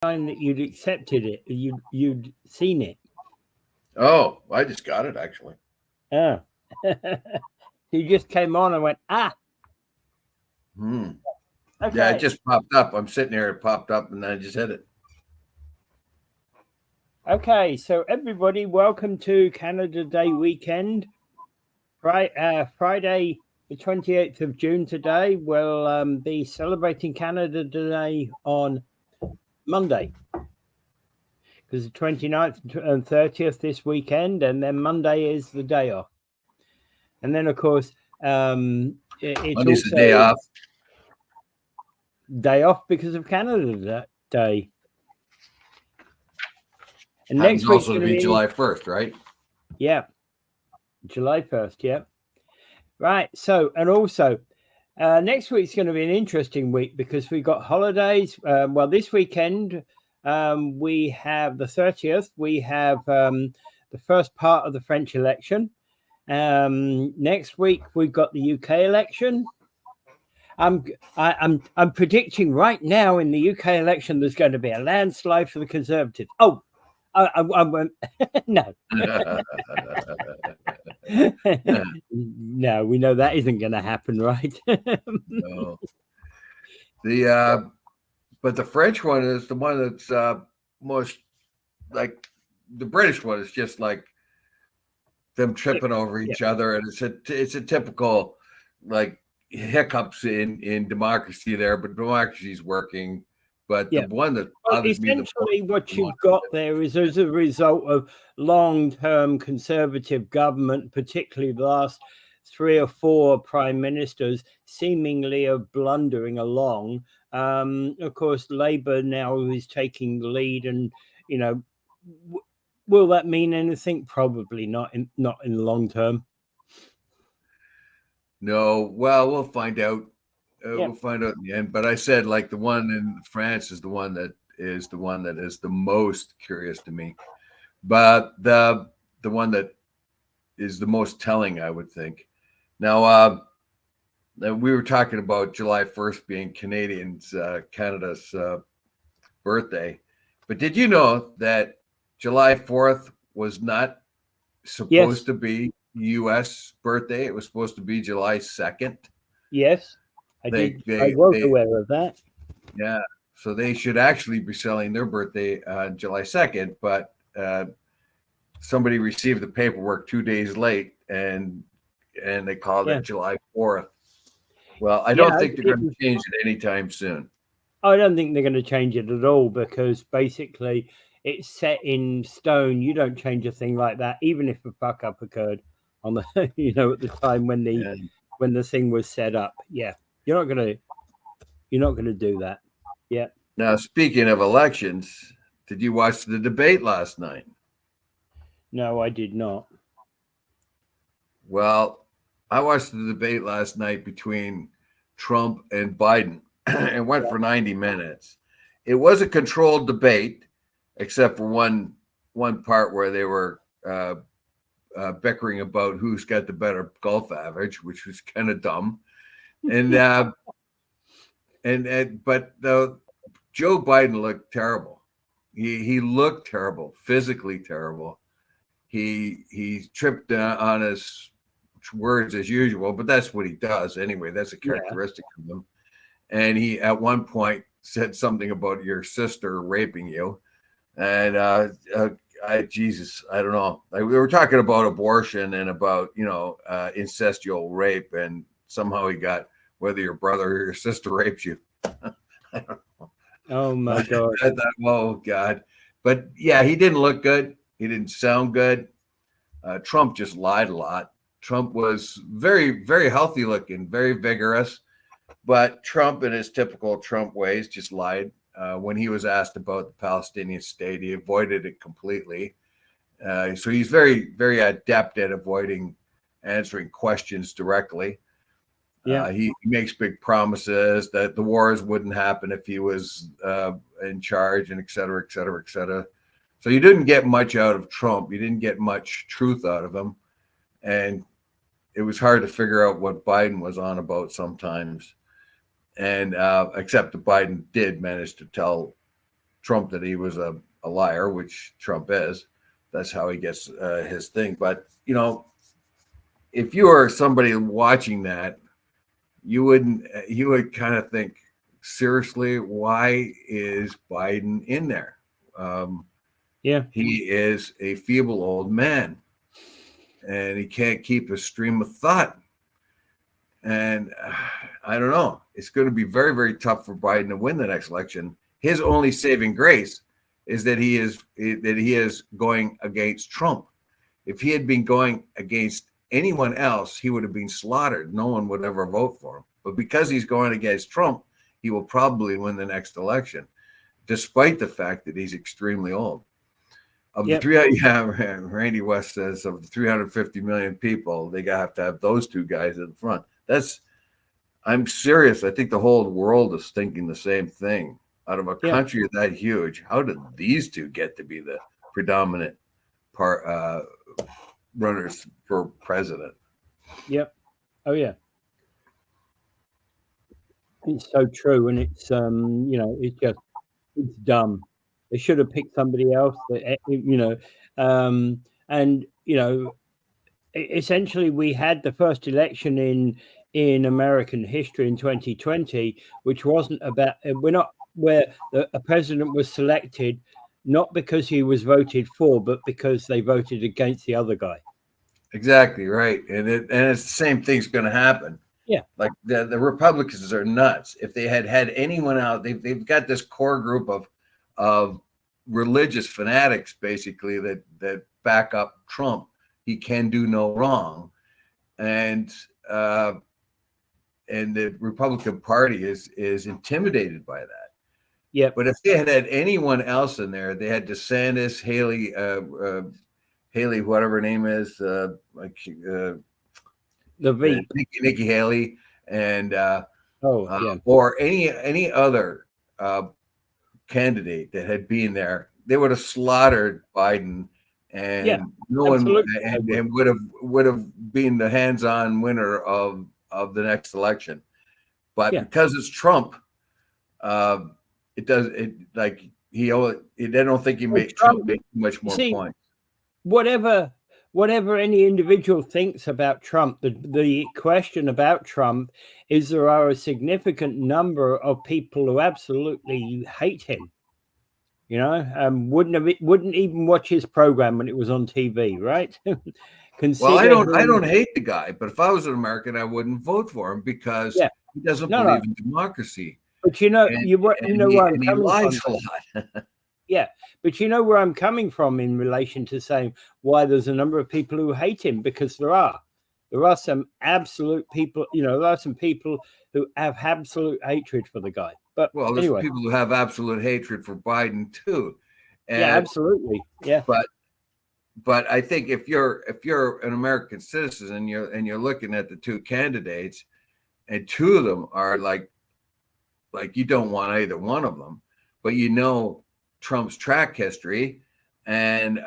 sign that you'd accepted it, you'd seen it. Oh, I just got it actually. Oh. You just came on and went, ah. Hmm. Okay. Yeah, it just popped up. I'm sitting here, it popped up, and then I just hit it. Okay, so everybody, welcome to Canada Day weekend. Friday, the 28th of June today. We'll be celebrating Canada Day on Monday, because the 29th and 30th this weekend, and then Monday is the day off. And then, of course, it's Monday's also the day off. Day off because of Canada Day. And Happens next week's also to be July 1st, right? Yeah, July 1st, yeah. Right, so, and also, next week's going to be an interesting week because we've got holidays. Well, this weekend, we have the 30th, we have the first part of the French election. Next week, we've got the UK election. I'm predicting right now in the UK election, there's going to be a landslide for the Conservatives. Oh, I won't. No. No, we know that isn't going to happen, right? No. But the French one is the one that's most like the British one is just like them tripping over each other, and it's a typical like hiccups in democracy there, but democracy's working. But the one that essentially what you've got there is as a result of long-term Conservative government, particularly the last 3 or 4 prime ministers, seemingly of blundering along. Of course, Labour now is taking the lead, and will that mean anything? Probably not in the long term. No, well, we'll find out. We'll find out in the end. But I said, like, the one in France is the one that is the most curious to me. But the one that is the most telling, I would think. Now, we were talking about July 1st being Canada's birthday. But did you know that July 4th was not supposed to be U.S. birthday? It was supposed to be July 2nd. Yes, I was aware of that. Yeah, so they should actually be selling their birthday on July 2nd, but somebody received the paperwork 2 days late, and they called it July 4th. Well, I don't think they're going to change it anytime soon. I don't think they're going to change it at all, because basically it's set in stone. You don't change a thing like that, even if a fuck up occurred on the at the time when the thing was set up. Yeah, you're not going to do that. Yeah. Now, speaking of elections, did you watch the debate last night? No, I did not. Well, I watched the debate last night between Trump and Biden. It went for 90 minutes. It was a controlled debate, except for one part where they were bickering about who's got the better golf average, which was kind of dumb. And but Joe Biden looked terrible. He looked terrible, physically terrible. He tripped on his words as usual, but that's what he does anyway. That's a characteristic of him. And he, at one point, said something about your sister raping you. And Jesus, I don't know. We were talking about abortion and about, incestual rape. And somehow he got whether your brother or your sister rapes you. I don't know. Oh, my God. I thought, oh, God. But, yeah, he didn't look good. He didn't sound good. Trump just lied a lot. Trump was very, very healthy looking, very vigorous. But Trump, in his typical Trump ways, just lied. When he was asked about the Palestinian state, he avoided it completely. So he's very, very adept at avoiding answering questions directly. Yeah. He makes big promises that the wars wouldn't happen if he was in charge, and et cetera, et cetera, et cetera. So you didn't get much out of Trump. You didn't get much truth out of him. And it was hard to figure out what Biden was on about sometimes. And except that Biden did manage to tell Trump that he was a liar, which Trump is. That's how he gets his thing. But, you know, if you are somebody watching that, you would kind of think, seriously, why is Biden in there? He is a feeble old man, and he can't keep a stream of thought. And I don't know. It's going to be very, very tough for Biden to win the next election. His only saving grace is that he is going against Trump. If he had been going against anyone else, he would have been slaughtered. No one would ever vote for him. But because he's going against Trump, he will probably win the next election, despite the fact that he's extremely old. Of the three, Randy West says of the 350 million people, they have to have those two guys in front. I'm serious. I think the whole world is thinking the same thing. Out of a country that huge, how did these two get to be the predominant runners for president? Yep. Oh yeah. It's so true, and it's you know, it's dumb. They should have picked somebody else that, you know, and you know, essentially we had the first election in American history in 2020, which wasn't about where a president was selected not because he was voted for, but because they voted against the other guy. Exactly right, and it's the same thing's going to happen. Yeah, like the Republicans are nuts. If they had anyone out, they've got this core group of religious fanatics basically that back up Trump. He can do no wrong, and the Republican Party is intimidated by that. Yeah, but if they had anyone else in there, they had DeSantis, Haley, whatever her name is, Nikki Haley, and or any other candidate that had been there, they would have slaughtered Biden, and no one and would have been the hands-on winner of the next election. But because it's Trump, I don't think he makes Trump make much more points. Whatever any individual thinks about Trump, the question about Trump is there are a significant number of people who absolutely hate him. You know, wouldn't even watch his program when it was on TV, right? Well, I don't hate the guy, but if I was an American, I wouldn't vote for him because he doesn't believe in democracy. But you know, he lies a lot. Yeah, but you know where I'm coming from in relation to saying why there's a number of people who hate him, because there are some absolute people, you know, there are some people who have absolute hatred for the guy. But there's people who have absolute hatred for Biden too. And, absolutely. Yeah. But I think if you're an American citizen and you're looking at the two candidates, and two of them are like you don't want either one of them, but you know Trump's track history, and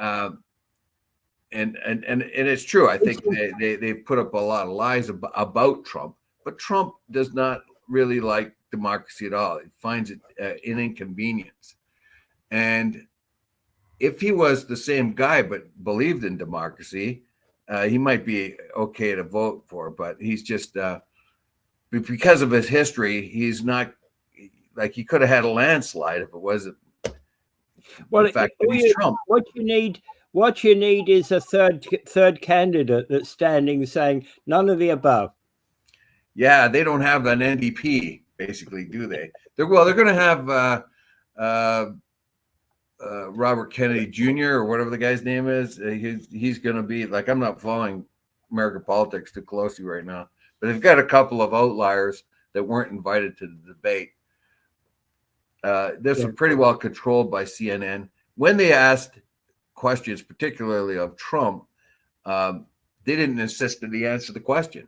it's true. I think they've put up a lot of lies about Trump, but Trump does not really like democracy at all. He finds it an inconvenience. And if he was the same guy but believed in democracy, he might be okay to vote for. But he's just because of his history, he's not like he could have had a landslide if it wasn't. Well, the fact that he's Trump. What you need is a third candidate that's standing saying none of the above. Yeah, they don't have an NDP, basically, do they? They're going to have Robert Kennedy Jr. or whatever the guy's name is. He's going to be like, I'm not following American politics too closely right now, but they've got a couple of outliers that weren't invited to the debate. This was pretty well controlled by CNN. When they asked questions, particularly of Trump, they didn't insist that he answer the question.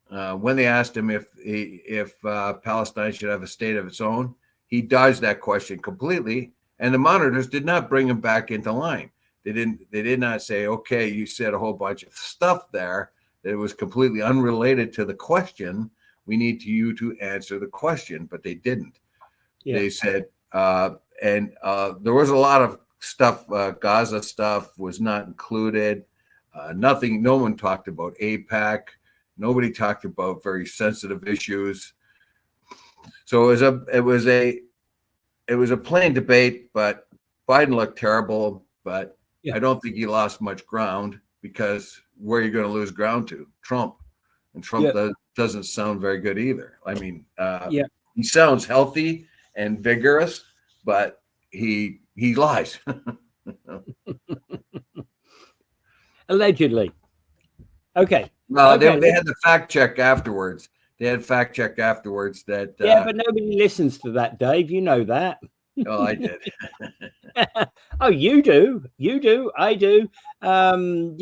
When they asked him if Palestine should have a state of its own, he dodged that question completely, and the monitors did not bring him back into line. They did not say, okay, you said a whole bunch of stuff there that was completely unrelated to the question. We need you to answer the question, but they didn't. Yeah. They said, there was a lot of stuff. Gaza stuff was not included. Nothing. No one talked about APAC. Nobody talked about very sensitive issues. So it was a plain debate, but Biden looked terrible. But I don't think he lost much ground, because where are you going to lose ground to? Trump, and Trump doesn't sound very good either. I mean, he sounds healthy and vigorous, but he lies. Allegedly. Okay. No, they had the fact check afterwards. They had fact check afterwards that. But nobody listens to that, Dave. You know that. Oh, I did. Oh, you do. You do. I do. And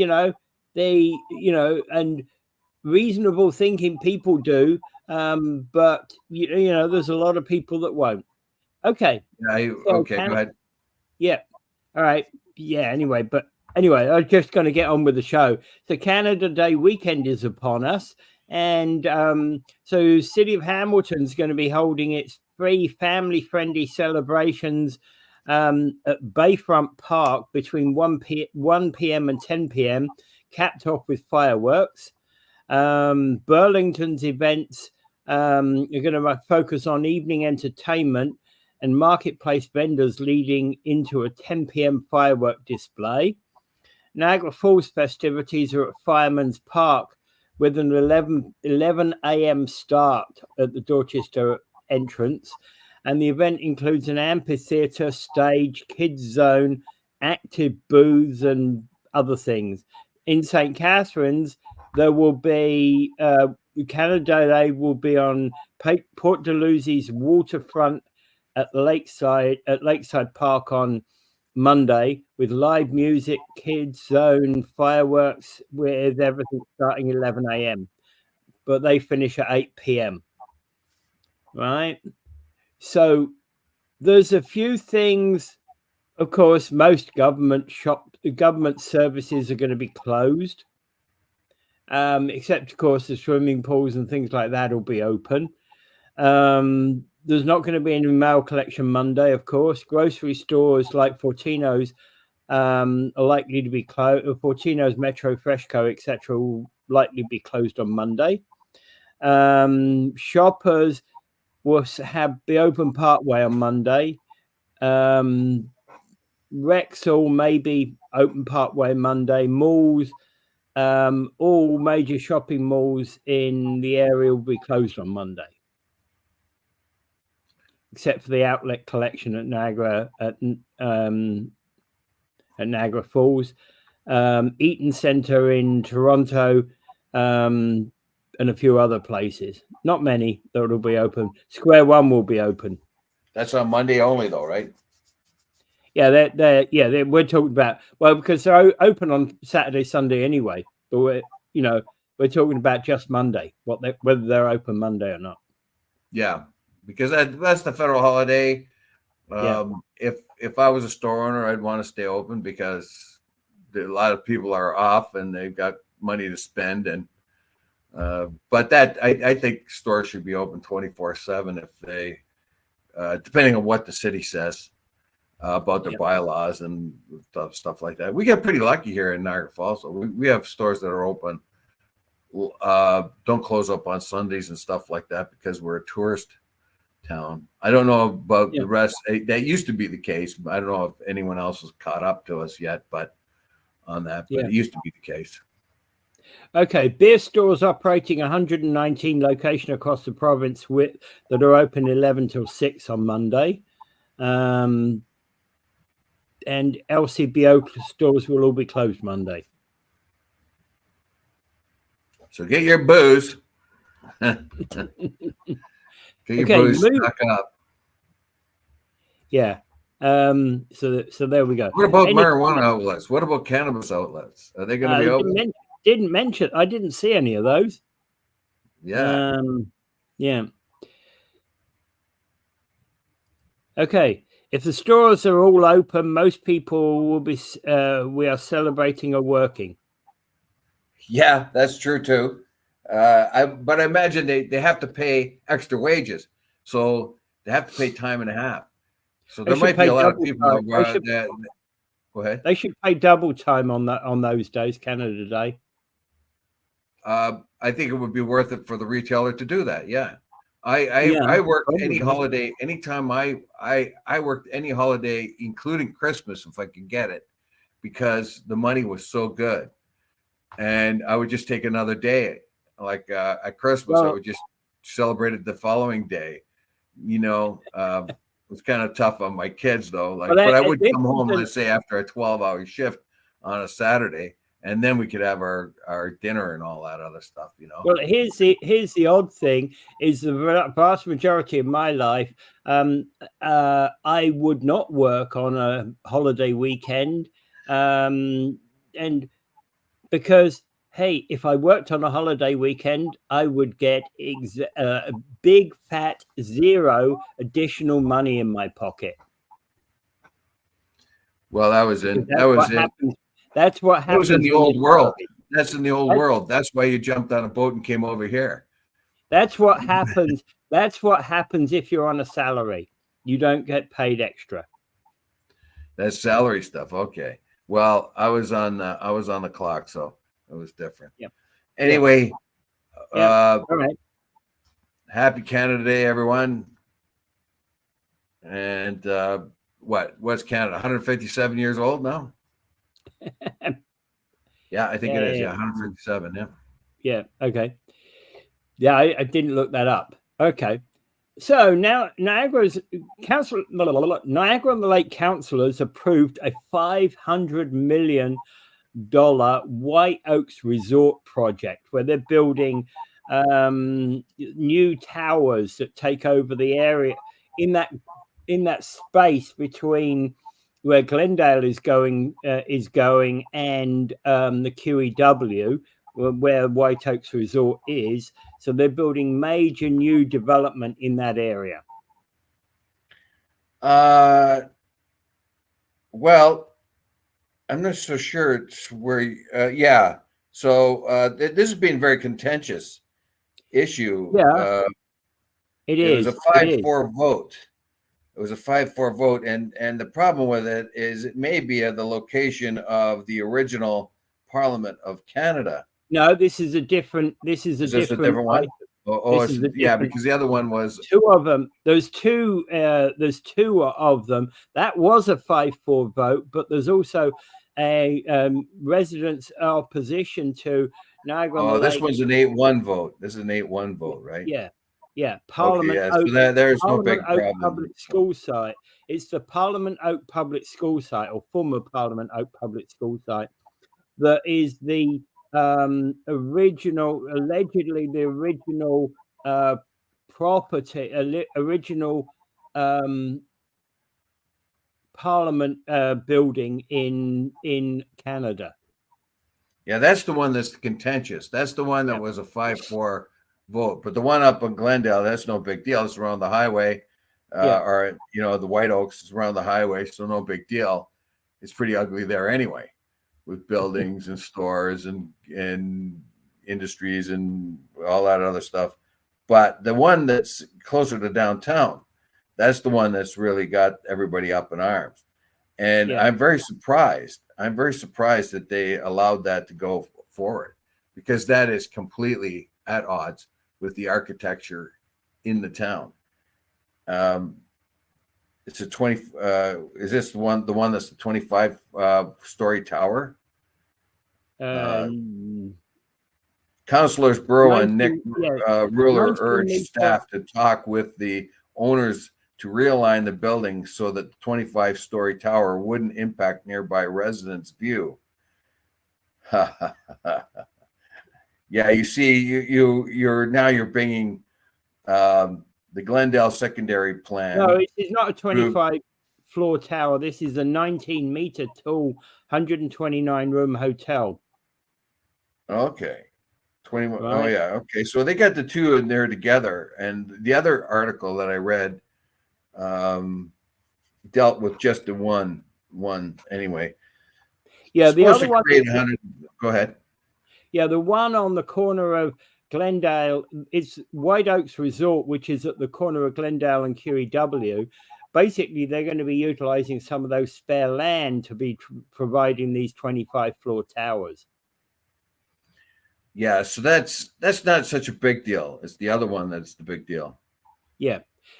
reasonable thinking people do. But there's a lot of people that won't. Okay. Okay, go ahead. Yeah. All right. Yeah. Anyway, I'm just going to get on with the show. So Canada Day weekend is upon us. And so City of Hamilton is going to be holding its free family-friendly celebrations at Bayfront Park between 1 p.m. and 10 p.m., capped off with fireworks. Burlington's events are going to focus on evening entertainment and marketplace vendors, leading into a 10 p.m. firework display. Niagara Falls festivities are at Fireman's Park, with an 11 a.m. start at the Dorchester entrance. And the event includes an amphitheater, stage, kids zone, active booths, and other things. In St. Catharines, there will be Canada Day will be on Port Dalhousie's waterfront at Lakeside Park on Monday, with live music, kids zone, fireworks, with everything starting 11 a.m. But they finish at 8 p.m. Right? So there's a few things. Of course, most government services are going to be closed. Except, of course, the swimming pools and things like that will be open. There's not going to be any mail collection Monday, of course. Grocery stores like Fortino's are likely to be closed. Fortino's, Metro, Freshco, etc. will likely be closed on Monday. Shoppers will be open partway on Monday. Rexall may be open partway Monday. Malls, all major shopping malls in the area will be closed on Monday, except for the outlet collection at Niagara Falls, Eaton Centre in Toronto, and a few other places. Not many that will be open. Square One will be open. That's on Monday only, though, right? Yeah, we're talking about, because they're open on Saturday, Sunday anyway. But we're talking about just Monday, whether they're open Monday or not. Yeah, because that's the federal holiday. If I was a store owner, I'd want to stay open, because a lot of people are off and they've got money to spend. And but I think stores should be open 24/7 if they, depending on what the city says about their bylaws and stuff like that. We get pretty lucky here in Niagara Falls. So we have stores that are open, don't close up on Sundays and stuff like that, because we're a tourist town. I don't know about the rest. That used to be the case. I don't know if anyone else has caught up to us yet, but it used to be the case. Okay, beer stores operating 119 locations across the province that are open 11 till 6 on Monday. And LCBO stores will all be closed Monday. So get your booze. Get your booze stock up. Yeah. So there we go. What about marijuana outlets? What about cannabis outlets? Are they going to be open? Didn't mention. I didn't see any of those. Yeah. Yeah. Okay. If the stores are all open, most people will be. We are celebrating or working. Yeah, that's true too. But I imagine they have to pay extra wages, so they have to pay time and a half. So there might be a lot of people that go ahead. They should pay double time on those days, Canada Day. I think it would be worth it for the retailer to do that. Yeah. I worked any holiday, anytime I worked any holiday, including Christmas, if I could get it, because the money was so good. And I would just take another day. Like at Christmas, I would just celebrate it the following day. You know, it was kind of tough on my kids though. Like, but I would come home, let's say after a 12-hour shift on a Saturday, and then we could have our dinner and all that other stuff, you know. Well, here's the odd thing is the vast majority of my life, I would not work on a holiday weekend, and because, hey, if I worked on a holiday weekend, I would get a big fat zero additional money in my pocket. Well, that's what happens. That was in the old world. That's in the old world. That's why you jumped on a boat and came over here. That's what happens. That's what happens if you're on a salary. You don't get paid extra. That's salary stuff. Okay. Well, I was on the clock, so it was different. Yeah. Anyway, all right. Happy Canada Day, everyone. And what's Canada? 157 years old now? Yeah, I think it is. Yeah, 157. Yeah. Yeah. Okay. Yeah, I didn't look that up. Okay. So now Niagara on the Lake councillors approved a $500 million White Oaks Resort project where they're building new towers that take over the area in that space between where Glendale is going and the QEW, where White Oaks Resort is. So they're building major new development in that area. Well, I'm not so sure it's where. Yeah. So this has been a very contentious issue. Yeah. It was a 5-4 vote. It was a 5-4 vote, and the problem with it is it may be at the location of the original Parliament of Canada. No, this is a different. This is a different one. Because the other one was two of them. There's two of them. That was a 5-4 vote, but there's also a residents' opposition to Niagara. Oh, this one's an 8-1 vote. This is an 8-1 vote, right? Yeah. Parliament Oak. So there's no big Oak problem. Public School site. It's the Parliament Oak Public School site, or former Parliament Oak Public School site, that is the allegedly the original property, original Parliament building in Canada. Yeah, that's the one that's contentious. That's the one that was a 5-4 vote. But the one up in Glendale, that's no big deal. It's around the highway, or the White Oaks is around the highway, so no big deal. It's pretty ugly there anyway, with buildings and stores and industries and all that other stuff. But the one that's closer to downtown, that's the one that's really got everybody up in arms. And I'm very surprised. I'm very surprised that they allowed that to go forward, because that is completely at odds with the architecture in the town. It's a 20. Is this the one that's the 25-story tower? Councilors Burrow and Nick Ruler urged staff to talk with the owners to realign the building so that the 25-story tower wouldn't impact nearby residents' view. Yeah, you see, you're bringing the Glendale secondary plan. No, it is not a 25-floor tower. This is a 19-meter tall, 129-room hotel. Okay. 21. Right. Oh yeah. Okay. So they got the two in there together, and the other article that I read dealt with just the one anyway. Yeah, the other one. Go ahead. Yeah, the one on the corner of Glendale, it's White Oaks Resort, which is at the corner of Glendale and QEW. basically they're going to be utilizing some of those spare land to be providing these 25 floor towers. Yeah, so that's not such a big deal. It's the other one that's the big deal. Yeah,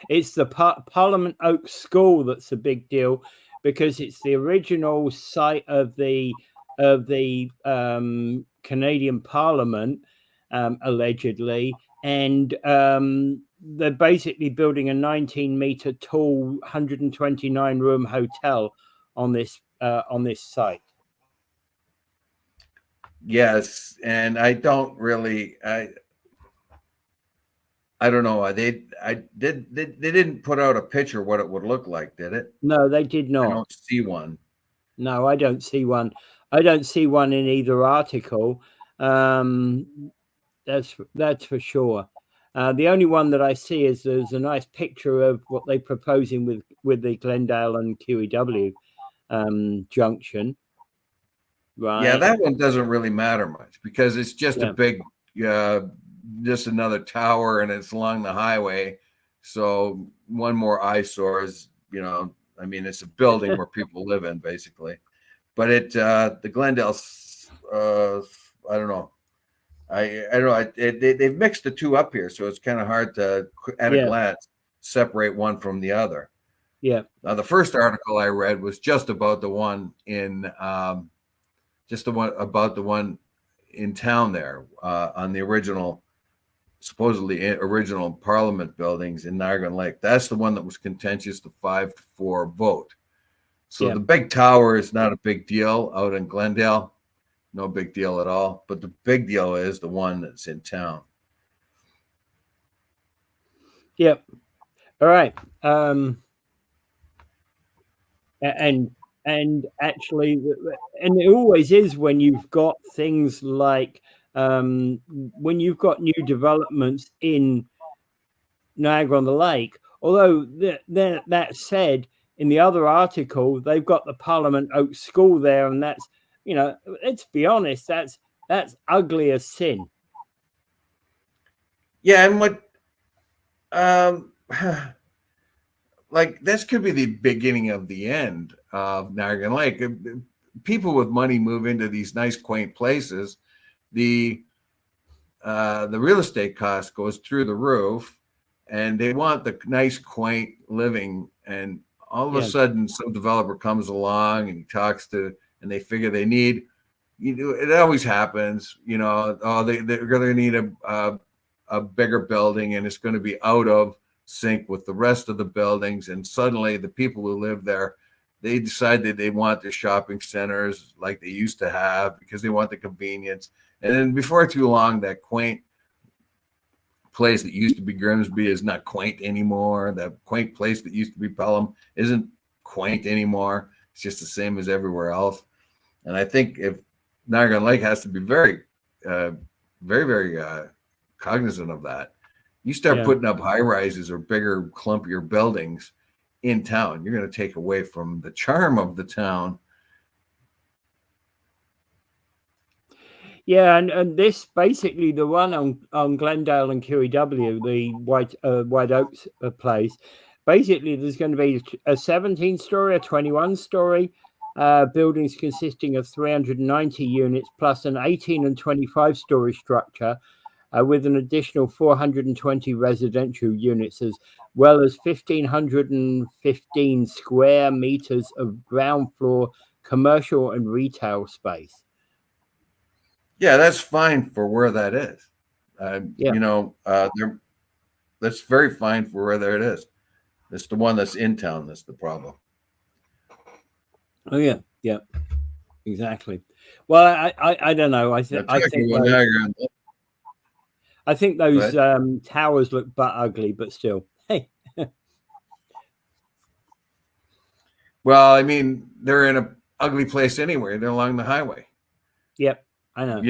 it's the Parliament Oaks School that's a big deal, because it's the original site of the Canadian Parliament, allegedly, and they're basically building a 19-meter tall, 129-room hotel on this site. Yes, and I don't really, I don't know. They didn't put out a picture what it would look like, did it? No, they did I not. don't see one. No, I don't see one. I don't see one in either article. That's for sure. The only one that I see is there's a nice picture of what they're proposing with the Glendale and QEW junction. Right. Yeah, that one doesn't really matter much because it's just Yeah. a big, just another tower, and it's along the highway. So one more eyesore is, I mean, it's a building where people live in, basically. But the Glendale, I don't know. I don't know. They've mixed the two up here, so it's kind of hard to, at a glance, separate one from the other. Yeah. Now, the first article I read was just about the one in, in town there, on the original, supposedly original Parliament buildings in Niagara Lake. That's the one that was contentious, the 5-4 vote. So the big tower is not a big deal out in Glendale. No big deal at all. But the big deal is the one that's in town. Yep. All right. And actually, and it always is when you've got things like when you've got new developments in Niagara on the Lake. Although that said, in the other article, they've got the Parliament Oaks School there, and that's, let's be honest, that's ugly as sin. Yeah, and what, like, this could be the beginning of the end of Niagara Lake. People with money move into these nice, quaint places. The real estate cost goes through the roof, and they want the nice, quaint living. And all of a sudden, some developer comes along and he talks to, and they figure they need, it always happens, they're going to need a bigger building, and it's going to be out of sync with the rest of the buildings. And suddenly the people who live there, they decide that they want their shopping centers like they used to have because they want the convenience. And then before too long, that quaint place that used to be Grimsby is not quaint anymore. That quaint place that used to be Pelham isn't quaint anymore. It's just the same as everywhere else. And I think if Niagara Lake has to be very, very, very cognizant of that. You start putting up high rises or bigger, clumpier buildings in town, you're going to take away from the charm of the town. Yeah, and this basically, the one on Glendale and QEW, the White Oaks place, basically there's going to be a 17-story, a 21-story buildings consisting of 390 units plus an 18 and 25-story structure with an additional 420 residential units, as well as 1,515 square meters of ground floor commercial and retail space. Yeah, that's fine for where that is. That's very fine for where there it is. It's the one that's in town that's the problem. Oh yeah, exactly. Well, I don't know. I think those towers look butt ugly, but still, hey. Well, I mean, they're in an ugly place anyway. They're along the highway. Yep, I know.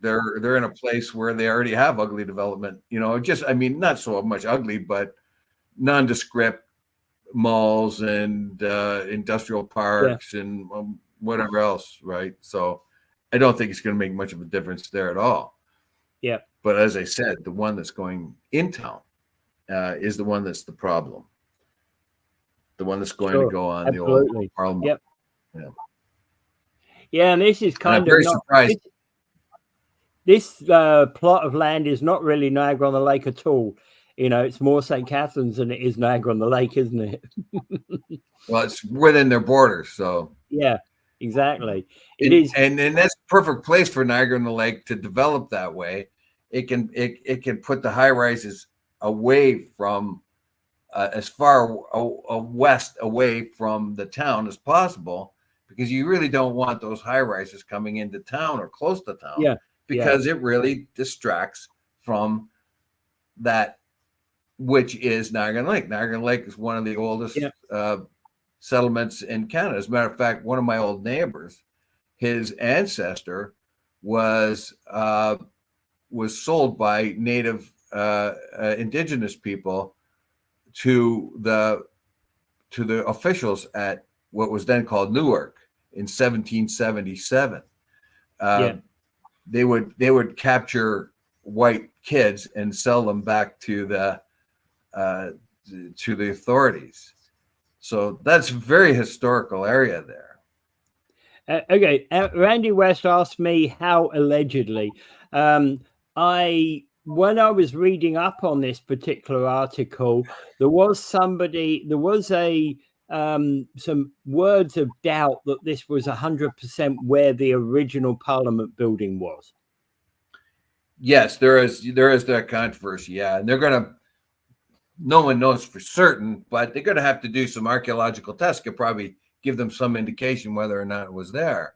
They're in a place where they already have ugly development. Not so much ugly, but nondescript malls and industrial parks and whatever else, right? So I don't think it's going to make much of a difference there at all. Yeah. But as I said, the one that's going in town is the one that's the problem. the one that's going to Sure. go on Absolutely. the old Parliament. Yep. Yeah. Yeah, and this is And I'm kind of very not surprised. this plot of land is not really Niagara on the Lake at all. You know, it's more St. Catharines than it is Niagara on the Lake, isn't it? Well, it's within their borders, so Yeah, exactly. It is. and that's a perfect place for Niagara on the Lake to develop that way. It can put the high rises away from as far west away from the town as possible, because you really don't want those high rises coming into town or close to town. Yeah, because it really distracts from that, which is Niagara Lake. Niagara Lake is one of the oldest settlements in Canada. As a matter of fact, one of my old neighbors, his ancestor was sold by native indigenous people to the officials at what was then called Newark in 1777. They would capture white kids and sell them back to the authorities. So that's a very historical area there. Okay, Randy West asked me how allegedly. When I was reading up on this particular article, there was some words of doubt that this was 100% where the original Parliament building was. Yes, there is that controversy. Yeah, and no one knows for certain, but they're going to have to do some archaeological tests. Could probably give them some indication whether or not it was there.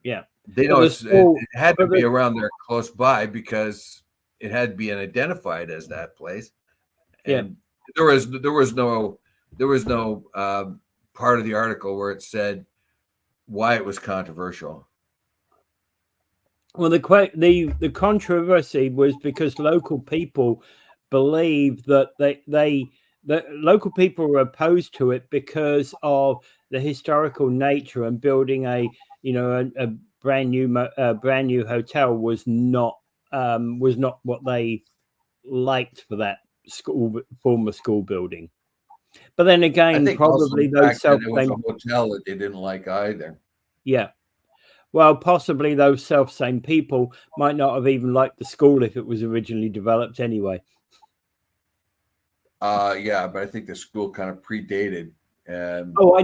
Yeah, they know it had to be around there close by, because it had been identified as that place. And there was no part of the article where it said why it was controversial. Well, the controversy was because local people believed that the local people were opposed to it because of the historical nature, and building a brand new hotel was not what they liked for that former school building. But then again, I think probably those it was a hotel that they didn't like either. Yeah. Well, possibly those self-same people might not have even liked the school if it was originally developed anyway. Yeah, but I think the school kind of predated. Oh, I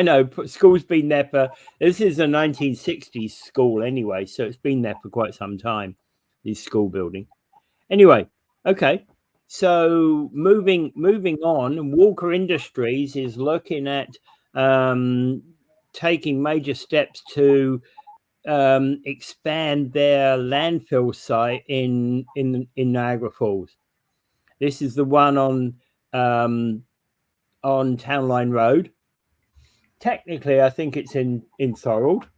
know. School's been there this is a 1960s school anyway, so it's been there for quite some time, this school building. Anyway, okay. So moving on, Walker Industries is looking at taking major steps to expand their landfill site in Niagara Falls. This is the one on Town Line Road. Technically, I think it's in Thorold.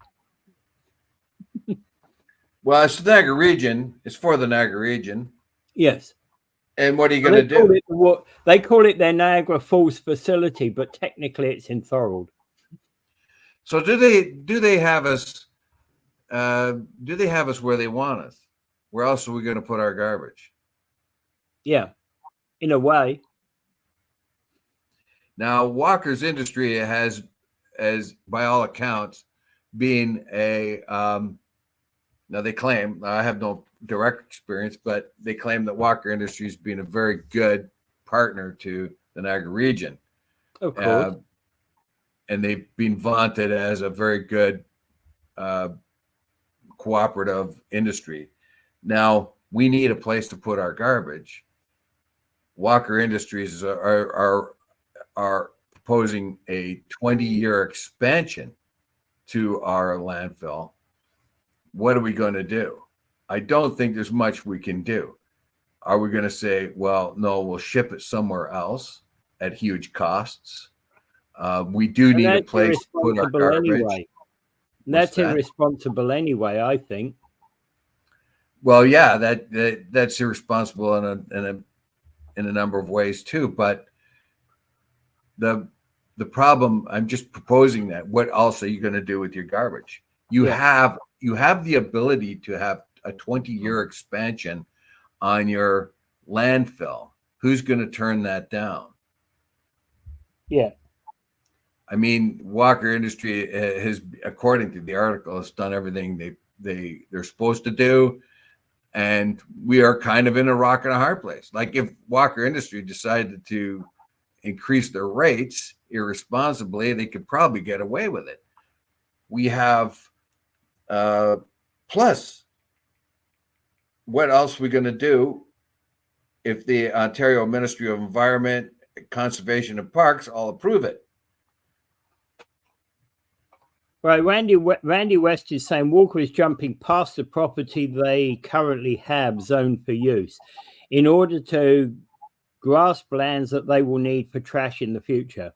Well, it's the Niagara region. It's for the Niagara region. Yes. And what are you going to do? They call it their Niagara Falls facility, but technically it's in Thorold. So do they have us? Do they have us where they want us? Where else are we going to put our garbage? Yeah, in a way. Now, Walker's Industry has, as by all accounts, been a now they claim, I have no direct experience, but they claim that Walker Industries has been a very good partner to the Niagara region. Of course. And they've been vaunted as a very good cooperative industry. Now, we need a place to put our garbage. Walker Industries are proposing a 20-year expansion to our landfill. What are we going to do? I don't think there's much we can do. Are we going to say, well, no, we'll ship it somewhere else at huge costs? We do need a place to put our garbage. Anyway. That's irresponsible anyway, I think. Well, yeah, that's irresponsible in a number of ways too. But the problem, I'm just proposing that. What else are you going to do with your garbage? You have the ability to have a 20-year expansion on your landfill. Who's going to turn that down? Yeah. I mean, Walker Industry has, according to the article, has done everything they're supposed to do, and we are kind of in a rock and a hard place. Like if Walker Industry decided to increase their rates irresponsibly, they could probably get away with it. We have plus, what else are we going to do if the Ontario Ministry of Environment, Conservation and Parks all approve it? Right, Randy West is saying Walker is jumping past the property they currently have zoned for use in order to grasp lands that they will need for trash in the future.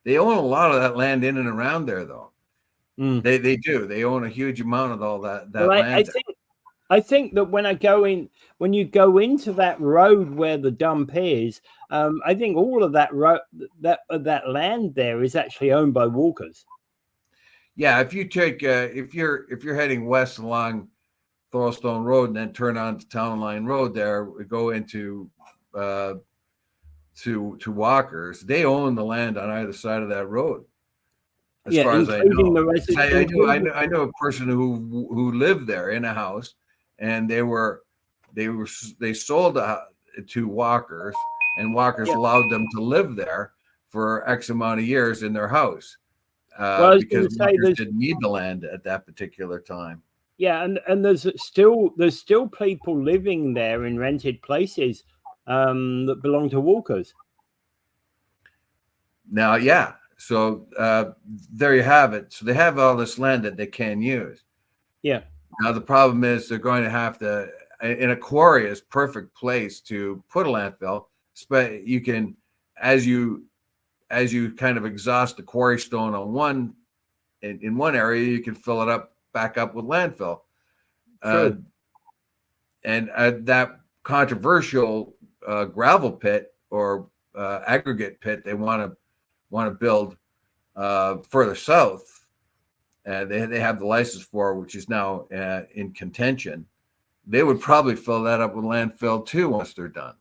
They own a lot of that land in and around there, though. Mm. They do. They own a huge amount of all that Well, land. I think that when you go into that road where the dump is, I think all of that that land there is actually owned by Walkers. Yeah, if you take if you're heading west along Thorlstone Road and then turn on to Town Line Road, there we go into to Walkers. They own the land on either side of that road, as far as I know. I know a person who lived there in a house, and they sold to Walkers, and Walkers allowed them to live there for X amount of years in their house. Because Walkers didn't need the land at that particular time. Yeah, and there's still people living there in rented places that belong to Walkers. Now, yeah. So there you have it. So they have all this land that they can use. Yeah. Now the problem is they're going to have to, in a quarry is perfect place to put a landfill. But you can, as you kind of exhaust the quarry stone on in one area, you can fill it back up with landfill. Sure. And that controversial gravel pit or aggregate pit they want to build further south, they have the license for, which is now in contention. They would probably fill that up with landfill too once they're done.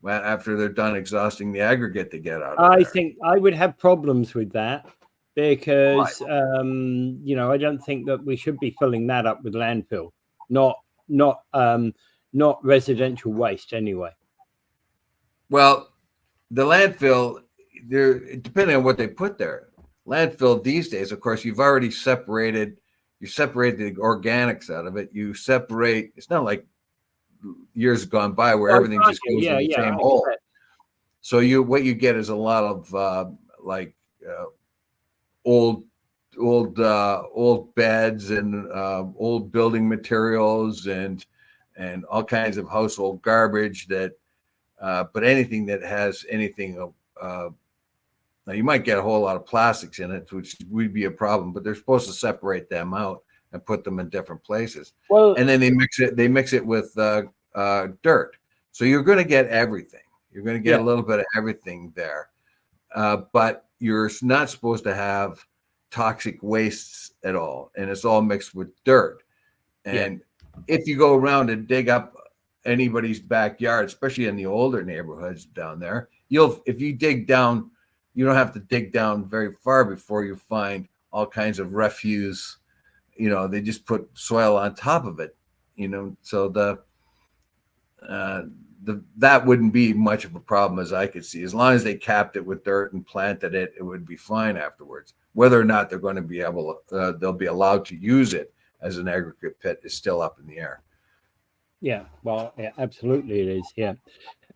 After they're done exhausting the aggregate they get out of there. I think I would have problems with that because I don't think that we should be filling that up with landfill, not residential waste anyway. Well, the landfill, depending on what they put there. Landfill these days, of course, you separate the organics out of it. You separate. It's not like years gone by where everything just goes in the same hole. So what you get is a lot of old beds and old building materials and all kinds of household garbage but anything that has anything now you might get a whole lot of plastics in it, which would be a problem, but they're supposed to separate them out and put them in different places. Well, and then they mix it with dirt. So you're going to get everything. You're going to get a little bit of everything there. But you're not supposed to have toxic wastes at all. And it's all mixed with dirt. And if you go around and dig up anybody's backyard, especially in the older neighborhoods down there, if you dig down, you don't have to dig down very far before you find all kinds of refuse. They just put soil on top of it, so that wouldn't be much of a problem as I could see. As long as they capped it with dirt and planted it, it would be fine afterwards. Whether or not they're going to be they'll be allowed to use it as an aggregate pit is still up in the air. Yeah, well, yeah, absolutely it is. Yeah.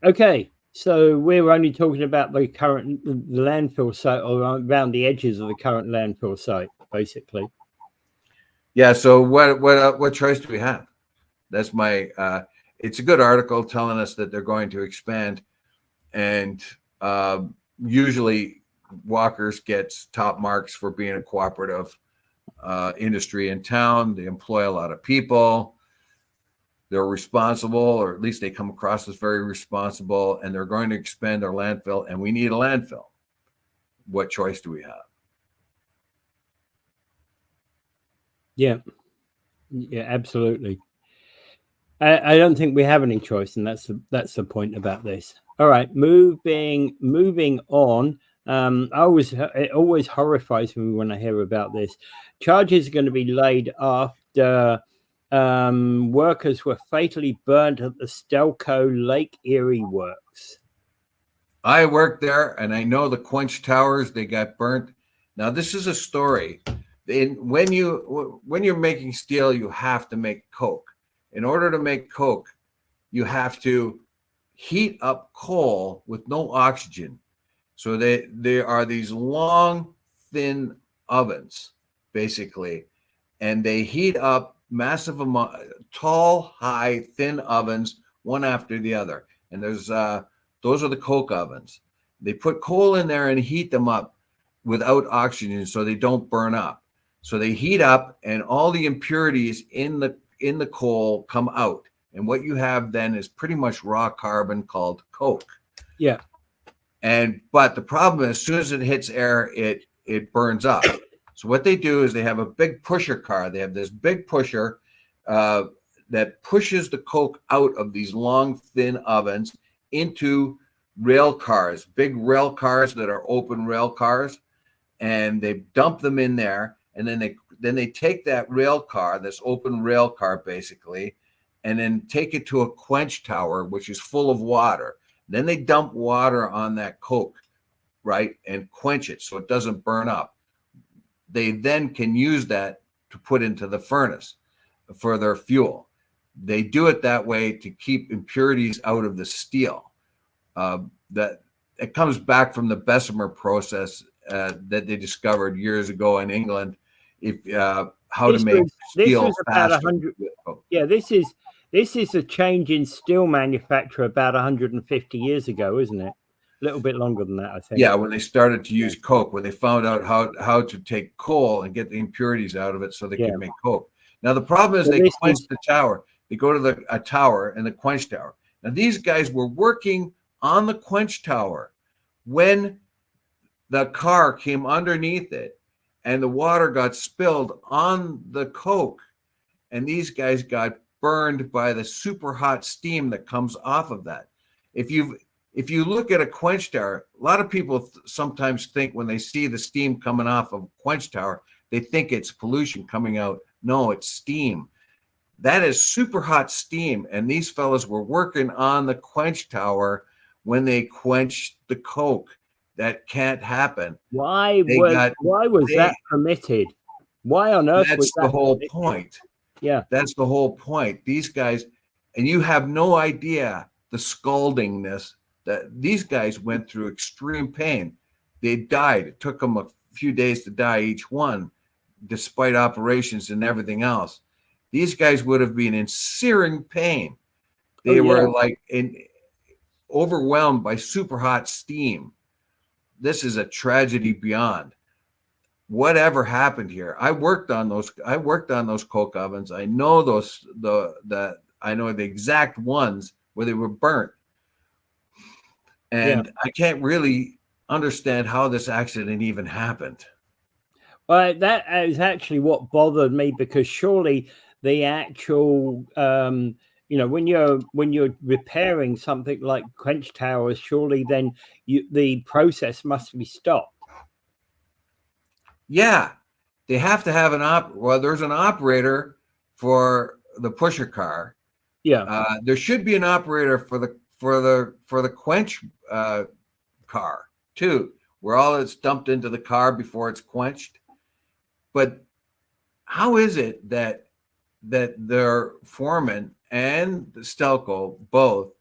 Okay, so we're only talking about the current landfill site or around the edges of the current landfill site, basically. Yeah. So what choice do we have? That's my. It's a good article telling us that they're going to expand, and usually Walkers gets top marks for being a cooperative industry in town. They employ a lot of people. They're responsible, or at least they come across as very responsible, and they're going to expand our landfill, and we need a landfill. What choice do we have? Yeah, absolutely. I don't think we have any choice, and that's the point about this. All right, moving on. It always horrifies me when I hear about this. Charges are going to be laid after workers were fatally burned at the Stelco Lake Erie Works. I worked there, and I know the quench towers, they got burnt. Now, this is a story. When you're making steel, you have to make coke. In order to make coke, you have to heat up coal with no oxygen. So they are these long, thin ovens, basically, and they heat up massive amount, tall, high, thin ovens, one after the other. And there's those are the coke ovens. They put coal in there and heat them up without oxygen so they don't burn up. So they heat up, and all the impurities in the coal come out. And what you have then is pretty much raw carbon called coke. Yeah. But the problem is, as soon as it hits air, it burns up. So what they do is they have a big pusher car. They have this big pusher that pushes the coke out of these long, thin ovens into rail cars, big rail cars that are open rail cars, and they dump them in there. And then they take that rail car, this open rail car basically, and then take it to a quench tower, which is full of water. Then they dump water on that coke, right, and quench it so it doesn't burn up. They then can use that to put into the furnace for their fuel. They do it that way to keep impurities out of the steel. That it comes back from the Bessemer process that they discovered years ago in England. How to make steel faster. Yeah, this is a change in steel manufacture about 150 years ago, isn't it? A little bit longer than that, I think. Yeah, when they started to use coke, when they found out how to take coal and get the impurities out of it so they could make coke. Now the problem is they quench the tower. They go to a tower and the quench tower. Now these guys were working on the quench tower when the car came underneath it and the water got spilled on the coke, and these guys got burned by the super hot steam that comes off of that. If you look at a quench tower, a lot of people sometimes think when they see the steam coming off of a quench tower, they think it's pollution coming out. No, it's steam. That is super hot steam, and these fellas were working on the quench tower when they quenched the coke. That can't happen. Why was that permitted? Why on earth was that? That's the whole point. Yeah. That's the whole point. These guys, and you have no idea the scaldingness that these guys went through. Extreme pain. They died. It took them a few days to die each one, despite operations and everything else. These guys would have been in searing pain. They were like overwhelmed by super hot steam. This is a tragedy beyond. Whatever happened here? I worked on those coke ovens. I know I know the exact ones where they were burnt. And I can't really understand how this accident even happened. Well, that is actually what bothered me, because surely the actual when you're repairing something like quench towers, surely then the process must be stopped. Yeah, they have to have there's an operator for the pusher car. Yeah, there should be an operator for the quench car too, where all it's dumped into the car before it's quenched. But how is it that their foreman and the Stelco both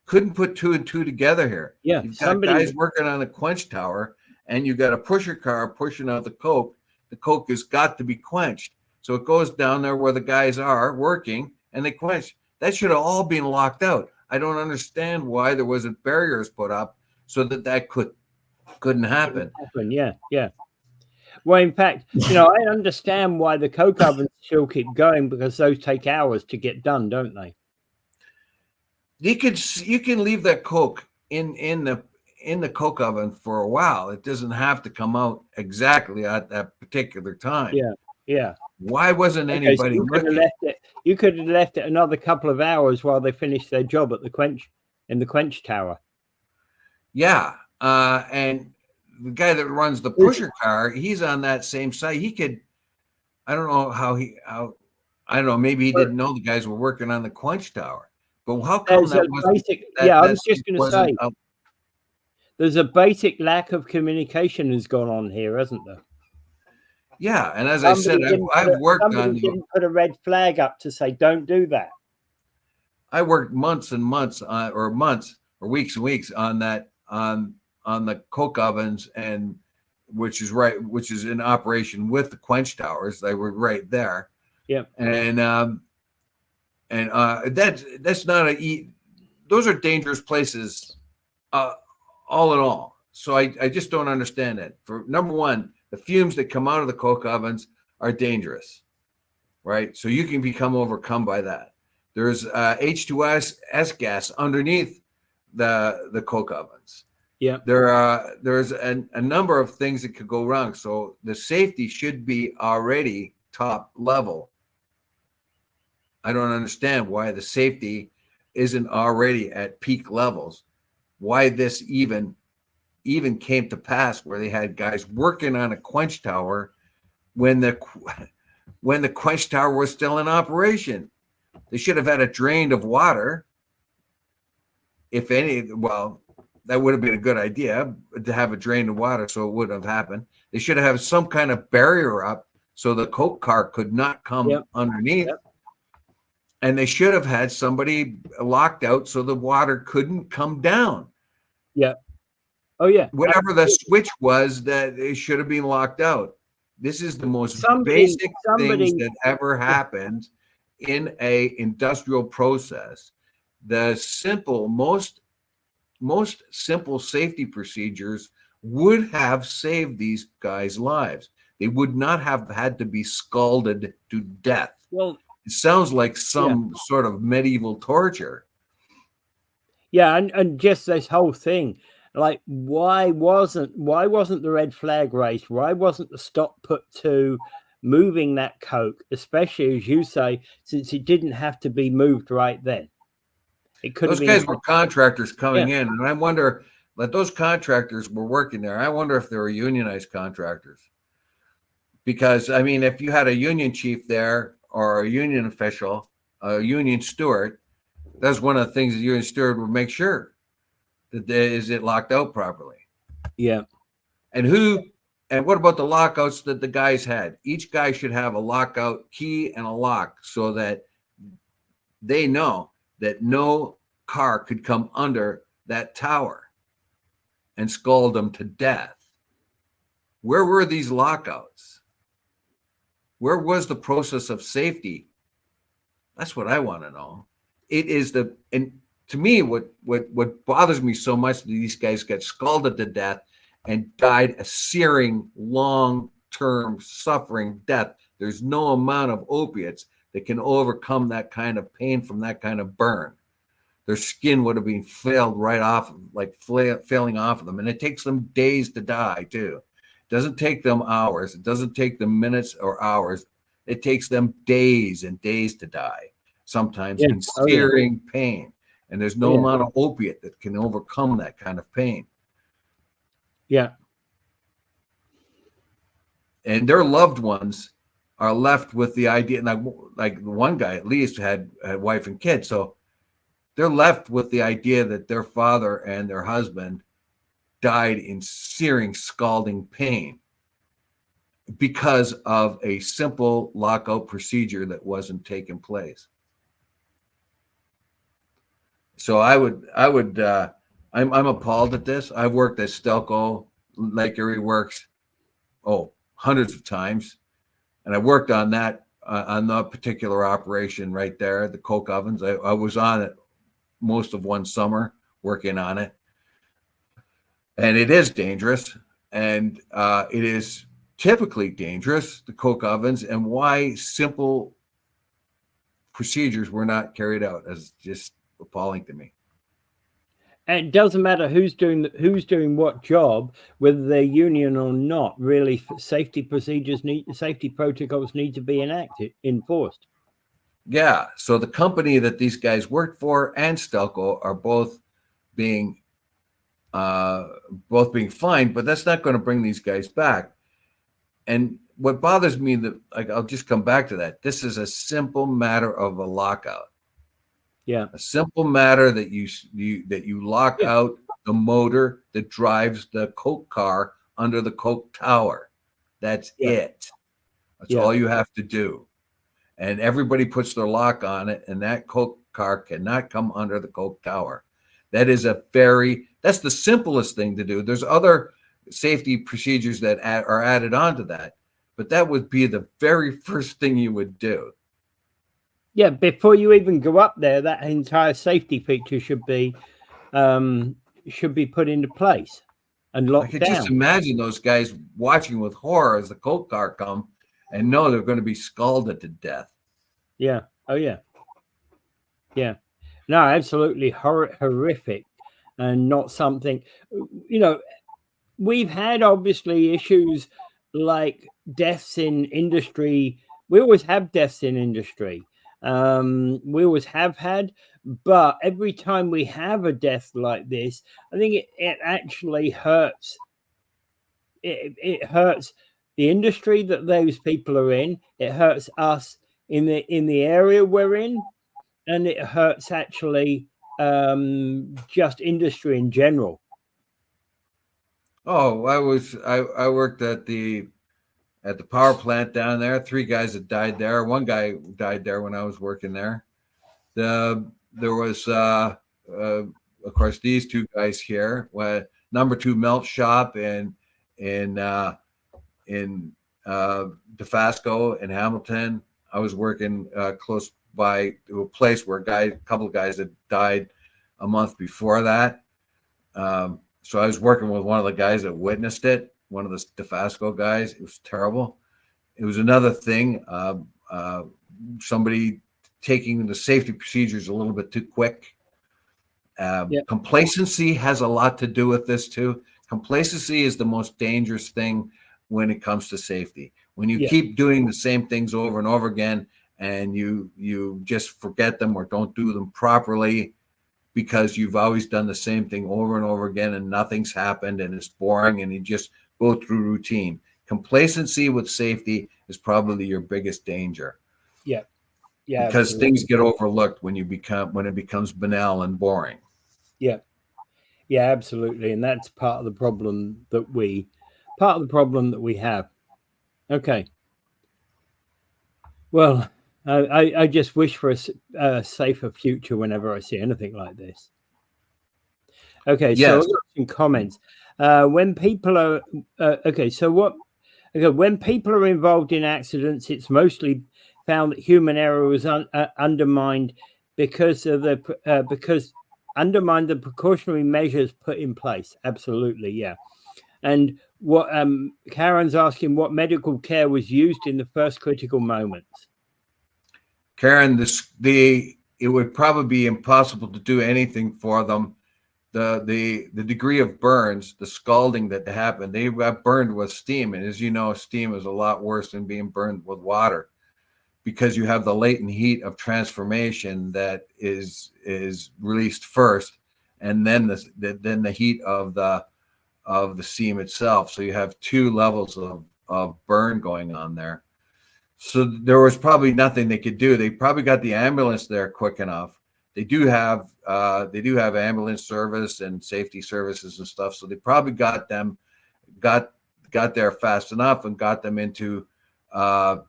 couldn't put two and two together here? Yeah, you've got guys working on the quench tower, and you've got a pusher car pushing out the coke. The coke has got to be quenched, so it goes down there where the guys are working, and they quench. That should have all been locked out. I don't understand why there wasn't barriers put up so that couldn't happen. Yeah. Well, in fact, I understand why the coke ovens still keep going, because those take hours to get done, don't they? You can leave that coke in the coke oven for a while. It doesn't have to come out exactly at that particular time. Yeah. Why wasn't anybody looking? You could have left it another couple of hours while they finished their job at the quench tower. Yeah. And the guy that runs the pusher car, he's on that same site. He could, I don't know I don't know, maybe he didn't know the guys were working on the quench tower. But how come There's that a wasn't, basic, yeah, I was just site going to wasn't say, up? there's a basic lack of communication has gone on here, hasn't there? Yeah. And as I said, I've worked on somebody didn't put a red flag up to say, don't do that. I worked months and months or weeks and weeks on that, on the coke ovens, and which is in operation with the quench towers. They were right there. Yeah. And that's not those are dangerous places, all in all. So I just don't understand that. For number one, the fumes that come out of the coke ovens are dangerous, right? So you can become overcome by that. There's H2S gas underneath the coke ovens. Yeah. There's a number of things that could go wrong. So the safety should be already top level. I don't understand why the safety isn't already at peak levels. Why this even came to pass where they had guys working on a quench tower when the quench tower was still in operation. They should have had it drained of water. If any, well, that would have been a good idea to have it drained of water, so it wouldn't have happened. They should have some kind of barrier up so the coke car could not come underneath. Yep. And they should have had somebody locked out so the water couldn't come down. Yeah. Oh, yeah. Whatever the switch was, that it should have been locked out. This is the most basic things that ever happened in a industrial process. The most simple safety procedures would have saved these guys' lives. They would not have had to be scalded to death. Well, it sounds like some sort of medieval torture. Yeah, and just this whole thing, like why wasn't the red flag raised? Why wasn't the stop put to moving that coke, especially as you say, since it didn't have to be moved right then? It could have been. Those guys were contractors coming in, and I wonder that those contractors were working there. I wonder if they were unionized contractors. Because I mean, if you had a union chief there or a union official, a union steward, that's one of the things the union steward would make sure that is it locked out properly. Yeah. And what about the lockouts that the guys had? Each guy should have a lockout key and a lock so that they know that no car could come under that tower and scald them to death. Where were these lockouts? Where was the process of safety? That's what I want to know. It is and to me, what bothers me so much that these guys got scalded to death and died a searing, long-term suffering death. There's no amount of opiates that can overcome that kind of pain from that kind of burn. Their skin would have been failed right off, like failing off of them. And it takes them days to die too. It doesn't take them hours. It doesn't take them minutes or hours. It takes them days and days to die, sometimes in searing pain. And there's no amount of opiate that can overcome that kind of pain. Yeah. And their loved ones are left with the idea, like the one guy at least had a wife and kids. So they're left with the idea that their father and their husband died in searing, scalding pain because of a simple lockout procedure that wasn't taking place. So I'm appalled at this. I've worked at Stelco Lake Erie Works, hundreds of times. And I worked on that particular operation right there, the coke ovens. I was on it most of one summer working on it. And it is dangerous. And it is typically dangerous, the coke ovens, and why simple procedures were not carried out is just appalling to me. And it doesn't matter who's doing what job, whether they're union or not. Really, safety protocols need to be enforced. Yeah. So the company that these guys worked for and Stelco are both being both being fined, but that's not going to bring these guys back. And what bothers me, that like, I'll just come back to that. This is a simple matter of a lockout. Yeah. A simple matter that you lock Yeah. out the motor that drives the Coke car under the Coke tower. That's it. That's all you have to do. And everybody puts their lock on it, and that Coke car cannot come under the Coke tower. That's the simplest thing to do. There's other safety procedures that are added onto that, but that would be the very first thing you would do. Yeah, before you even go up there, that entire safety feature should be put into place and locked I could down. just imagine those guys watching with horror as the Coke car come and know they're going to be scalded to death. Yeah. Oh, yeah. Yeah. No, absolutely horrific, and not something, we've had obviously issues like deaths in industry. We always have deaths in industry. We always have had, but every time we have a death like this, I think it actually hurts. It hurts the industry that those people are in. It hurts us in the area we're in, and it hurts actually just industry in general. Oh, I worked at the power plant down there. 3 guys that died there. One guy died there when I was working there. There was of course these 2 guys here. Number 2 melt shop in DeFasco in Hamilton. I was working close by to a place where a couple of guys had died a month before that. So I was working with one of the guys that witnessed it, one of the DeFasco guys. It was terrible. It was another thing, somebody taking the safety procedures a little bit too quick. Complacency has a lot to do with this too. Complacency is the most dangerous thing when it comes to safety. When you keep doing the same things over and over again, and you just forget them or don't do them properly because you've always done the same thing over and over again and nothing's happened and it's boring and you just go through routine. Complacency with safety is probably your biggest danger. Yeah. Because things get overlooked when it becomes banal and boring. Yeah, absolutely. And that's part of the problem that we have. Okay. Well, I just wish for a safer future whenever I see anything like this. Okay, so I've got some comments. When people are when people are involved in accidents, it's mostly found that human error was undermined because undermined the precautionary measures put in place. Absolutely, yeah. And what Karen's asking, what medical care was used in the first critical moments? Karen, it would probably be impossible to do anything for them. The degree of burns, the scalding that happened, they got burned with steam, and as you know, steam is a lot worse than being burned with water, because you have the latent heat of transformation that is released first, and then the heat of the steam itself. So you have 2 levels of burn going on there. So there was probably nothing they could do. They probably got the ambulance there quick enough. They do have ambulance service and safety services and stuff. So they probably got there fast enough and got them into to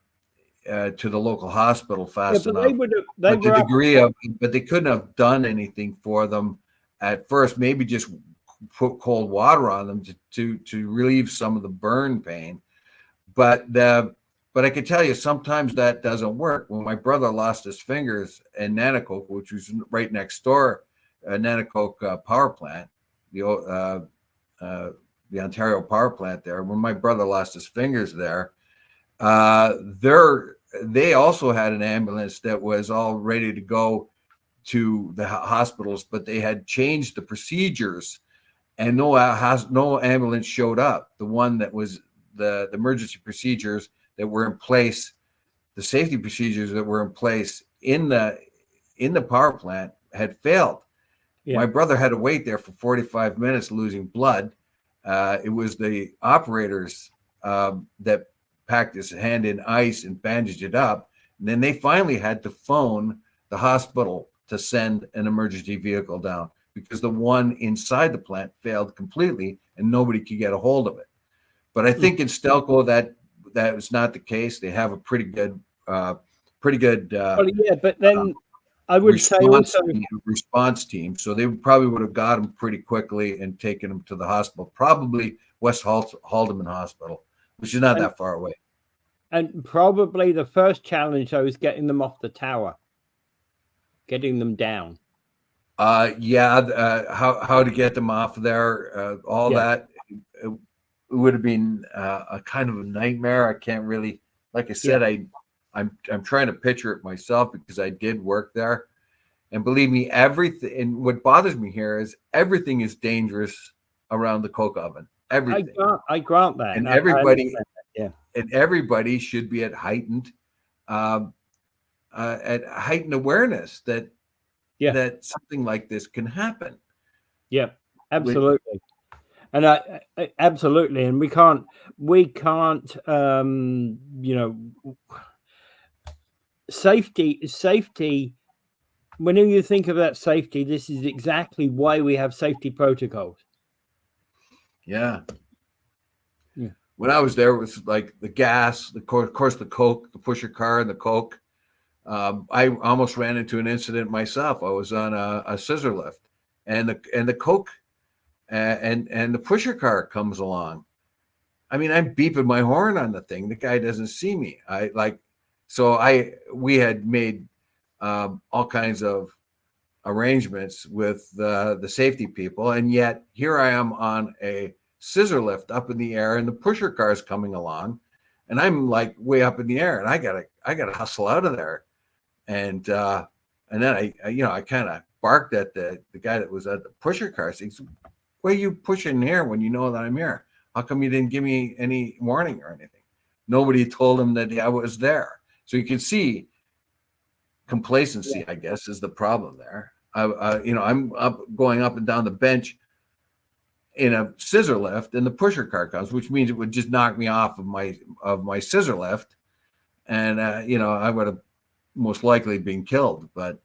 the local hospital fast enough. But they couldn't have done anything for them at first. Maybe just put cold water on them to relieve some of the burn pain. But I can tell you, sometimes that doesn't work. When my brother lost his fingers in Nanticoke, which was right next door, Nanticoke power plant, the Ontario power plant there. When my brother lost his fingers there, they also had an ambulance that was all ready to go to the hospitals, but they had changed the procedures, and no ambulance showed up. The one that was the emergency procedures that were in place, the safety procedures that were in place in the power plant had failed. My brother had to wait there for 45 minutes, losing blood. It was the operators that packed his hand in ice and bandaged it up. And then they finally had to phone the hospital to send an emergency vehicle down because the one inside the plant failed completely and nobody could get a hold of it. But I think in Stelco that was not the case. They have a pretty good. Well, yeah, but then I would say also response team. So they probably would have got him pretty quickly and taken him to the hospital, probably West Haldeman Hospital, which is not that far away. And probably the first challenge though is getting them off the tower, getting them down. How to get them off of there, that. It would have been a kind of a nightmare. I can't really, like I said, I'm trying to picture it myself because I did work there, and believe me, everything. And what bothers me here is everything is dangerous around the coke oven. Everything. I grant that, and everybody should be at heightened awareness that something like this can happen. Yeah, absolutely. And I absolutely, and we can't, safety. When you think about safety, this is exactly why we have safety protocols. Yeah. When I was there, it was like the gas, of course, the coke, the pusher car, and the coke. I almost ran into an incident myself. I was on a scissor lift, and the coke. And the pusher car comes along. I mean, I'm beeping my horn on the thing. The guy doesn't see me. We had made all kinds of arrangements with the safety people, and yet here I am on a scissor lift up in the air, and the pusher car is coming along, and I'm like way up in the air, and I gotta hustle out of there, and then I kind of barked at the guy that was at the pusher car, saying, "Why are you pushing here when you know that I'm here? How come you didn't give me any warning or anything?" Nobody told him that I was there. So you can see complacency, I guess, is the problem there. I'm going up and down the bench in a scissor lift, and the pusher car comes, which means it would just knock me off of my scissor lift, and I would have most likely been killed. But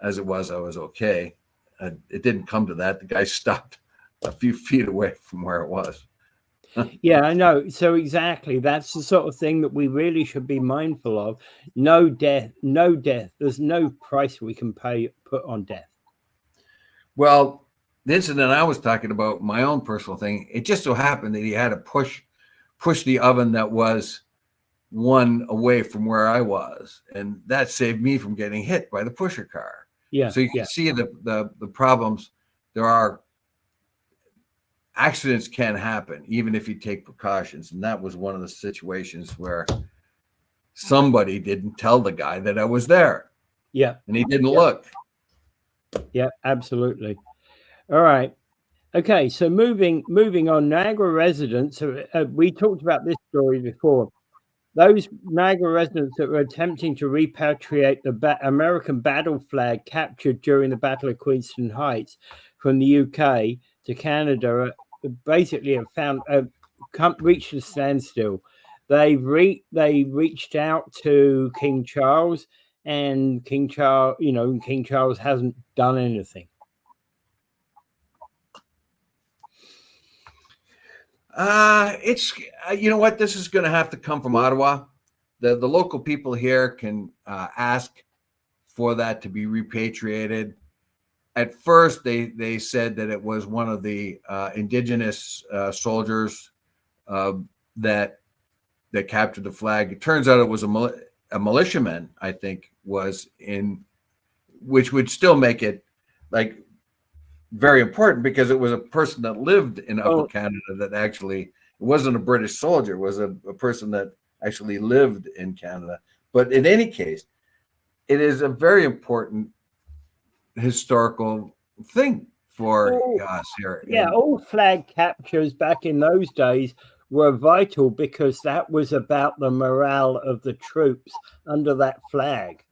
as it was, I was okay. It didn't come to that. The guy stopped a few feet away from where it was. Yeah, I know. So exactly, that's the sort of thing that we really should be mindful of. No death. There's no price we can put on death. Well, the incident I was talking about, my own personal thing, it just so happened that he had to push the oven that was one away from where I was, and that saved me from getting hit by the pusher car. Yeah. So you can see the problems. There are accidents can happen even if you take precautions, and that was one of the situations where somebody didn't tell the guy that I was there. Yeah. And he didn't look. Yeah, absolutely. All right. Okay, so moving on, Niagara residents, we talked about this story before. Those Niagara residents that were attempting to repatriate the American battle flag captured during the Battle of Queenston Heights from the UK to Canada basically have reached a standstill. They reached out to King Charles, and King Charles hasn't done anything. It's what, this is going to have to come from Ottawa. The local people here can ask for that to be repatriated. At first, they said that it was one of the indigenous soldiers that captured the flag. It turns out it was a militiaman, I think, was in, which would still make it like very important because it was a person that lived in Upper Canada that actually, it wasn't a British soldier, it was a person that actually lived in Canada. But in any case, it is a very important historical thing for us here. Yeah, all flag captures back in those days were vital because that was about the morale of the troops under that flag.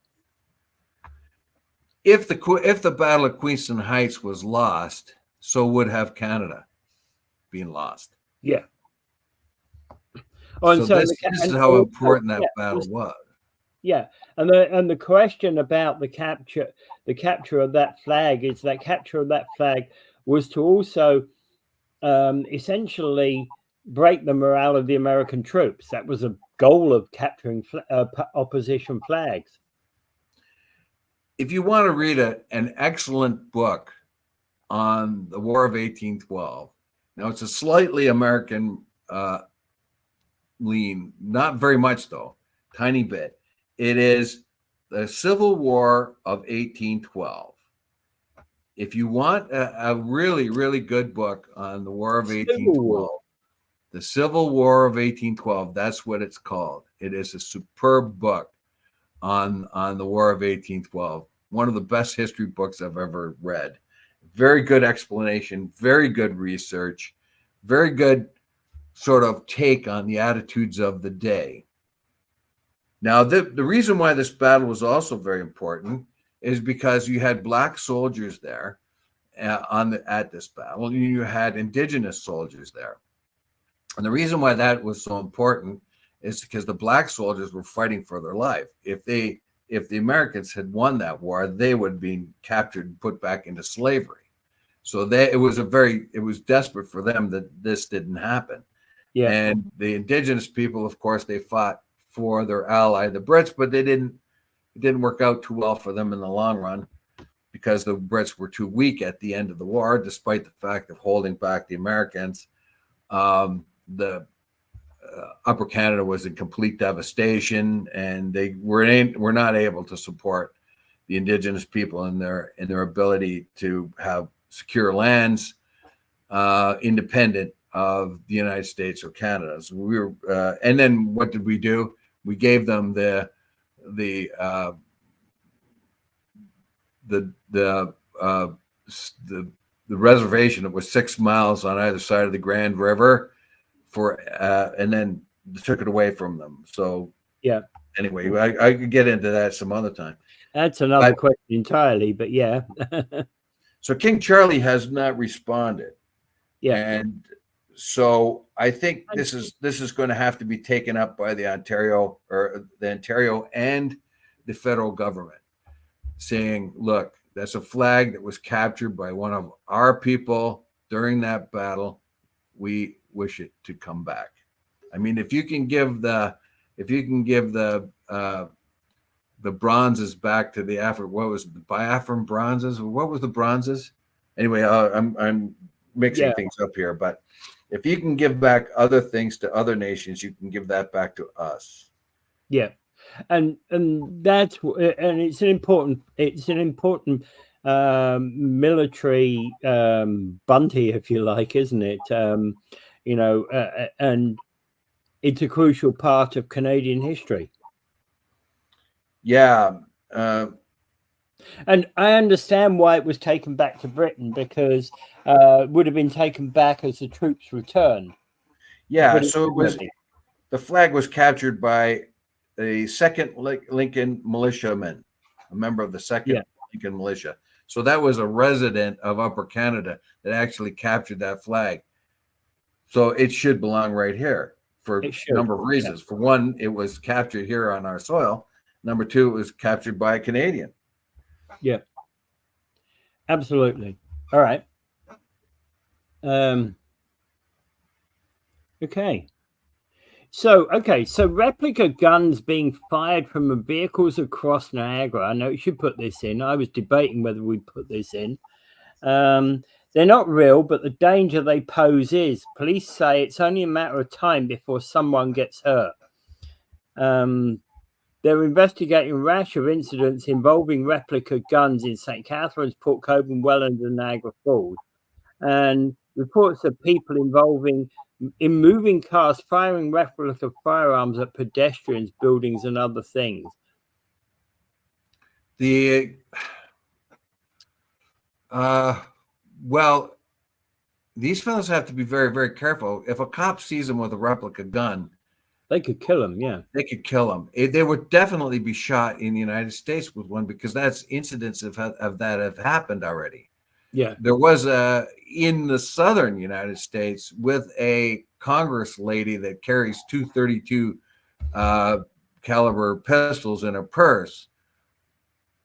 if the Battle of Queenston Heights was lost, so would have Canada been lost. Yeah. Oh, so this is how important that battle was. Yeah, and the question about the capture of that flag is that capture of that flag was to also essentially break the morale of the American troops. That was a goal of capturing opposition flags. If you want to read an excellent book on the War of 1812, now it's a slightly American lean, not very much though, tiny bit. It is the Civil War of 1812. If you want a really, really good book on the War of 1812, the Civil War of 1812, that's what it's called. It is a superb book on the War of 1812. One of the best history books I've ever read. Very good explanation, very good research, very good sort of take on the attitudes of the day. Now, the reason why this battle was also very important is because you had black soldiers there at this battle, and you had indigenous soldiers there. And the reason why that was so important is because the black soldiers were fighting for their life. If the Americans had won that war, they would have been captured and put back into slavery. So it was desperate for them that this didn't happen. Yeah. And the indigenous people, of course, they fought for their ally, the Brits, but it didn't work out too well for them in the long run because the Brits were too weak at the end of the war, despite the fact of holding back the Americans. The Upper Canada was in complete devastation, and they were not able to support the indigenous people in their ability to have secure lands independent of the United States or Canada. So we were, and then what did we do? We gave them the reservation that was 6 miles on either side of the Grand River and then took it away from them. So yeah. Anyway, I could get into that some other time. That's another question entirely, but yeah. So King Charlie has not responded. Yeah. And so I think this is going to have to be taken up by the Ontario and the federal government, saying, look, that's a flag that was captured by one of our people during that battle. We wish it to come back. I mean, if you can give the bronzes back to the Biafran bronzes? What was the bronzes? Anyway, I'm mixing things up here, but if you can give back other things to other nations, you can give that back to us. Yeah, and it's an important military bounty, if you like, isn't it? And it's a crucial part of Canadian history. Yeah. And I understand why it was taken back to Britain, because it would have been taken back as the troops returned. Yeah, so the flag was captured by the 2nd Lincoln Militiaman, a member of the 2nd Lincoln Militia. So that was a resident of Upper Canada that actually captured that flag. So it should belong right here for a number of reasons. For one, it was captured here on our soil. Number two, it was captured by a Canadian. Yeah, absolutely. All right. Okay. So replica guns being fired from vehicles across Niagara. I know you should put this in. I was debating whether we put this in. They're not real, but the danger they pose is. Police say it's only a matter of time before someone gets hurt. They're investigating a rash of incidents involving replica guns in St. Catharines, Port Coban, Welland, and Niagara Falls. And reports of people involving in moving cars firing replica firearms at pedestrians, buildings, and other things. Well, these fellows have to be very, very careful. If a cop sees them with a replica gun, They could kill them. Yeah. They could kill them. They would definitely be shot in the United States with one, because that's incidents of that have happened already. Yeah. There was in the southern United States with a Congress lady that carries 232 caliber pistols in her purse.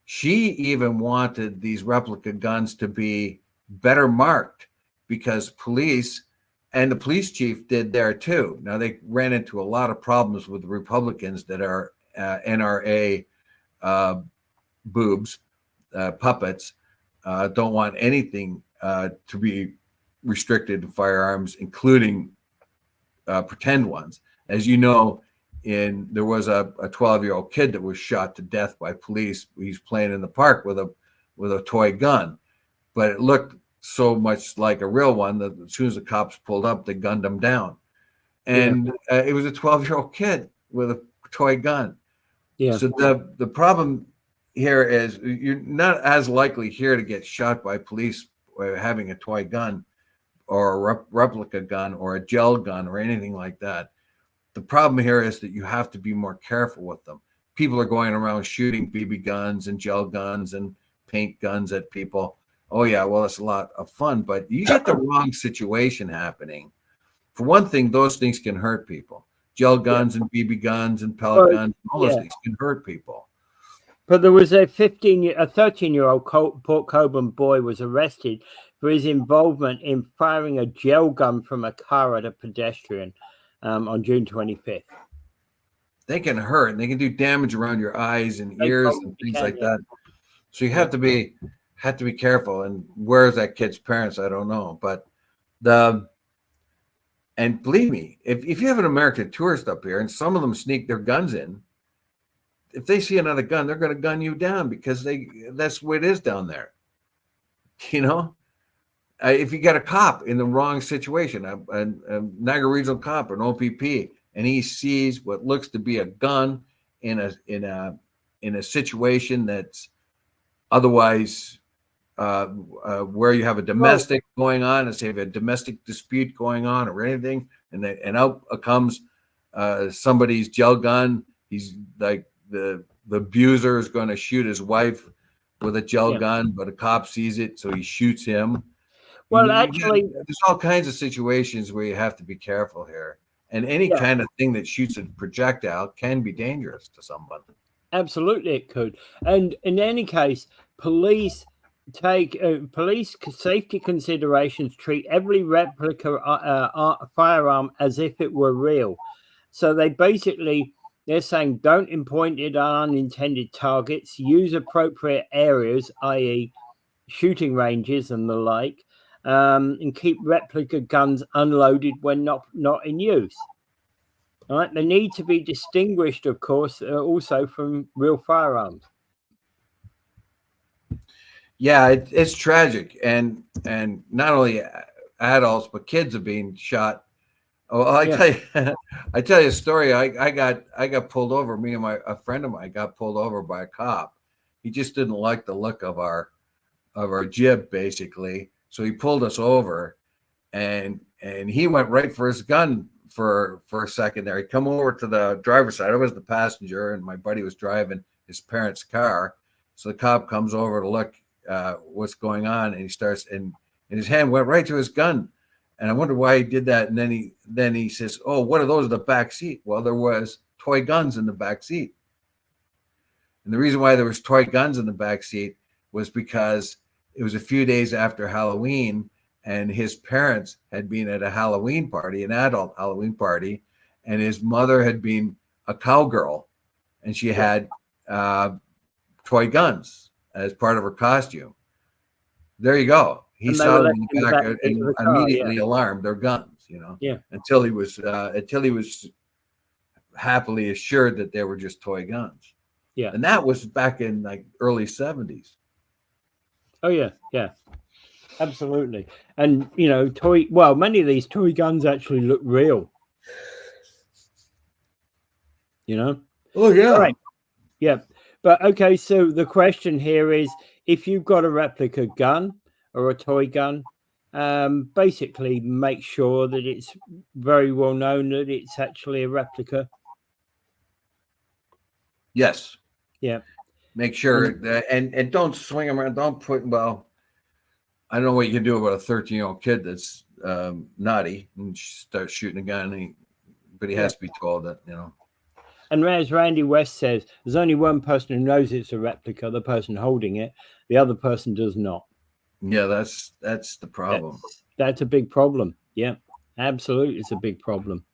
She even wanted these replica guns to be better marked, because police and the police chief did there too. Now, they ran into a lot of problems with the Republicans that are NRA boobs, puppets, don't want anything to be restricted to firearms, including pretend ones. As you know, there was a 12-year-old kid that was shot to death by police. He's playing in the park with a toy gun, but it looked so much like a real one that as soon as the cops pulled up, they gunned him down. And it was a 12-year-old kid with a toy gun. Yeah. So the problem here is you're not as likely here to get shot by police having a toy gun or a replica gun or a gel gun or anything like that. The problem here is that you have to be more careful with them. People are going around shooting BB guns and gel guns and paint guns at people. Oh yeah, well, it's a lot of fun, but you get the wrong situation happening. For one thing, those things can hurt people. Gel guns and BB guns and pellet guns, all those things can hurt people. But there was a 13-year-old Port Coburn boy was arrested for his involvement in firing a gel gun from a car at a pedestrian on June 25th. They can hurt, and they can do damage around your eyes and ears and things like that. So you have to be careful. And where's that kid's parents? I don't know. But and believe me, if you have an American tourist up here and some of them sneak their guns in, if they see another gun, they're going to gun you down, because that's what it is down there. You know, if you got a cop in the wrong situation, a Niagara Regional cop or an OPP, and he sees what looks to be a gun in a situation that's otherwise where you have a domestic going on, and say you have a domestic dispute going on or anything, and out comes somebody's gel gun. He's like the abuser is going to shoot his wife with a gel gun, but a cop sees it, so he shoots him. Well, actually, there's all kinds of situations where you have to be careful here, and any kind of thing that shoots a projectile can be dangerous to someone. Absolutely, it could. And in any case, police safety considerations treat every replica firearm as if it were real. So they're saying don't point it on unintended targets, use appropriate areas, i.e. shooting ranges and the like, and keep replica guns unloaded when not in use. All right, they need to be distinguished, of course, also from real firearms. Yeah, it's tragic, and not only adults but kids are being shot. Oh, I tell you a story. I got pulled over. Me and a friend of mine got pulled over by a cop. He just didn't like the look of our jib, basically. So he pulled us over, and he went right for his gun for a second there. He come over to the driver's side. I was the passenger, and my buddy was driving his parents' car. So the cop comes over to look what's going on, and he starts, and his hand went right to his gun. And I wonder why he did that. And then he says, "Oh, what are those in the back seat?" Well, there was toy guns in the back seat. And the reason why there was toy guns in the back seat was because it was a few days after Halloween, and his parents had been at a Halloween party, an adult Halloween party, and his mother had been a cowgirl, and she had toy guns as part of her costume. There you go. He saw them in the back and immediately alarmed. They're guns, you know. Yeah. Until he was happily assured that they were just toy guns. Yeah. And that was back in like early 70s. Oh yeah, yeah. Absolutely. And you know, many of these toy guns actually look real. You know? Oh yeah. All right. Yeah. But okay, so the question here is, if you've got a replica gun or a toy gun, basically make sure that it's very well known that it's actually a replica. Yes. Yeah. Make sure that, and don't swing them around. Don't put, well, I don't know what you can do about a 13-year-old kid that's naughty and starts shooting a gun, but he has to be told that, And as Randy West says, there's only one person who knows it's a replica, the person holding it. The other person does not. Yeah, that's the problem. That's a big problem. Yeah, absolutely. It's a big problem.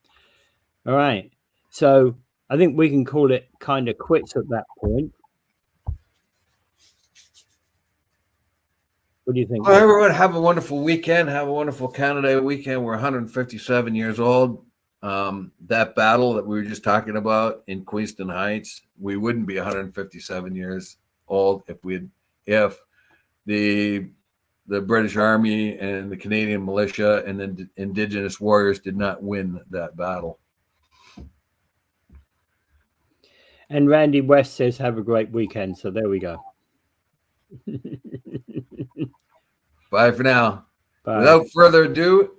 All right. So I think we can call it kind of quits at that point. What do you think? Well, everyone, have a wonderful weekend. Have a wonderful Canada weekend. We're 157 years old. That battle that we were just talking about in Queenston Heights, we wouldn't be 157 years old if the British Army and the Canadian militia and the Indigenous warriors did not win that battle. And Randy West says, have a great weekend. So there we go. Bye for now. Bye. Without further ado,